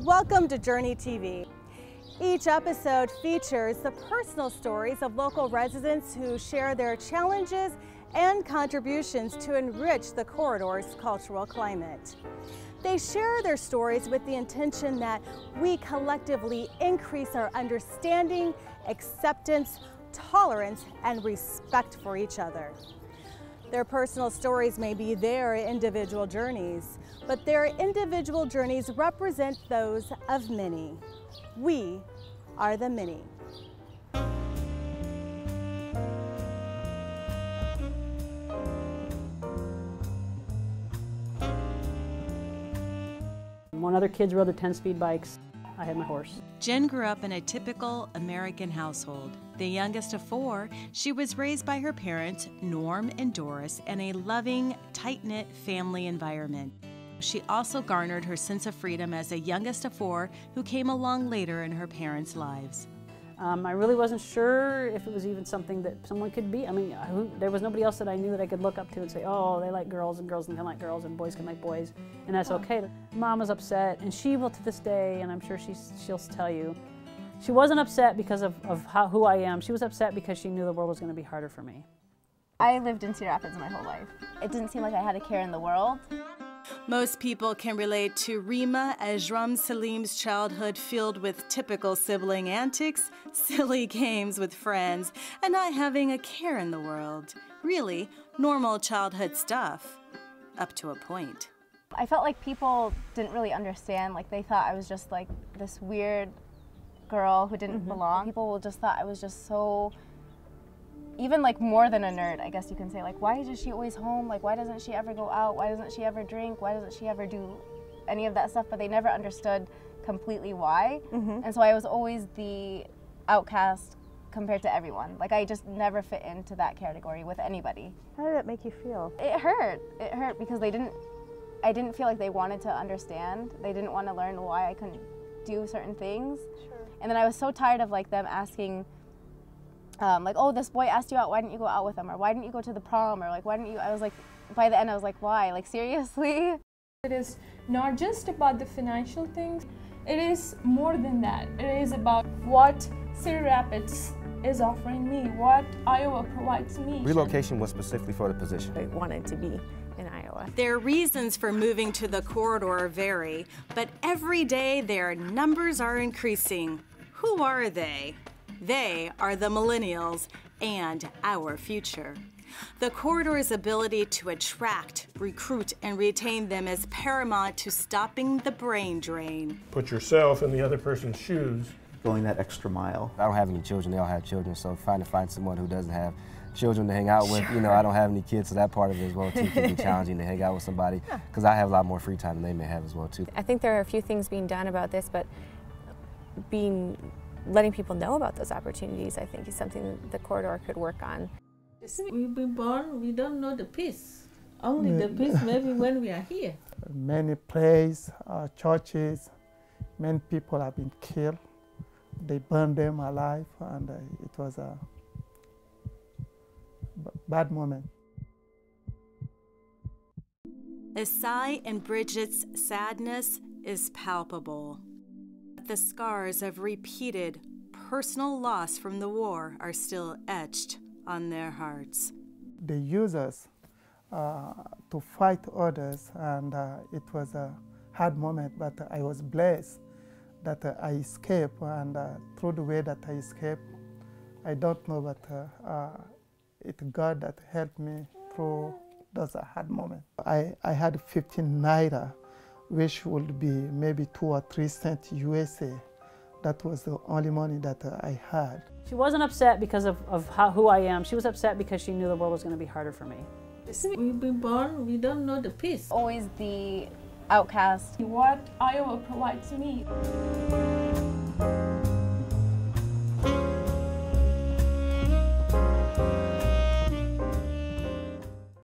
Welcome to Journey TV. Each episode features the personal stories of local residents who share their challenges and contributions to enrich the corridor's cultural climate. They share their stories with the intention that we collectively increase our understanding, acceptance, tolerance, and respect for each other. Their personal stories may be their individual journeys, but their individual journeys represent those of many. We are the many. When other kids rode the 10-speed bikes, I had my horse. Jen grew up in a typical American household. The youngest of four, she was raised by her parents, Norm and Doris, in a loving, tight-knit family environment. She also garnered her sense of freedom as a youngest of four who came along later in her parents' lives. I really wasn't sure if it was even something that someone could be. I mean, there was nobody else that I knew that I could look up to and say, oh, they like girls and girls can like girls and boys can like boys, and that's okay. Mom was upset, and she will to this day, and I'm sure she'll tell you, she wasn't upset because of who I am. She was upset because she knew the world was going to be harder for me. I lived in Cedar Rapids my whole life. It didn't seem like I had a care in the world. Most people can relate to Rima Ajram Salim's childhood filled with typical sibling antics, silly games with friends, and not having a care in the world. Really, normal childhood stuff, up to a point. I felt like people didn't really understand, like they thought I was just like this weird girl who didn't belong. People just thought I was just so, even like more than a nerd, I guess you can say. Like, why is she always home? Like, why doesn't she ever go out? Why doesn't she ever drink? Why doesn't she ever do any of that stuff? But they never understood completely why. And so I was always the outcast compared to everyone. Like, I just never fit into that category with anybody. How did that make you feel? It hurt. It hurt because I didn't feel like they wanted to understand. They didn't want to learn why I couldn't do certain things. Sure. And then I was so tired of like them asking, like, oh, this boy asked you out, why didn't you go out with him? Or why didn't you go to the prom? Or like, why didn't you? I was like, by the end, I was like, why? Like, seriously? It is not just about the financial things. It is more than that. It is about what Cedar Rapids is offering me, what Iowa provides me. Relocation was specifically for the position. I wanted to be in Iowa. Their reasons for moving to the corridor vary, but every day their numbers are increasing. Who are they? They are the millennials and our future. The corridor's ability to attract, recruit, and retain them is paramount to stopping the brain drain. Put yourself in the other person's shoes. Going that extra mile. I don't have any children, they all have children, so trying to find someone who doesn't have children to hang out with. You know, I don't have any kids, so that part of it as well too can be challenging to hang out with somebody, because I have a lot more free time than they may have as well too. I think there are a few things being done about this, but letting people know about those opportunities, I think, is something that the corridor could work on. We've been born, we don't know the peace. Only the peace maybe when we are here. Many places, churches, many people have been killed. They burned them alive, and it was a bad moment. Isai and Bridget's sadness is palpable. The scars of repeated personal loss from the war are still etched on their hearts. They use us to fight others, and it was a hard moment, but I was blessed that I escaped, and through the way that I escaped, I don't know, but it's God that helped me through those hard moments. I had 15 naira, which would be maybe 2 or 3 cents USA. That was the only money that I had. She wasn't upset because of who I am. She was upset because she knew the world was going to be harder for me. We've been born, we don't know the peace. Always the outcast. What Iowa provides me.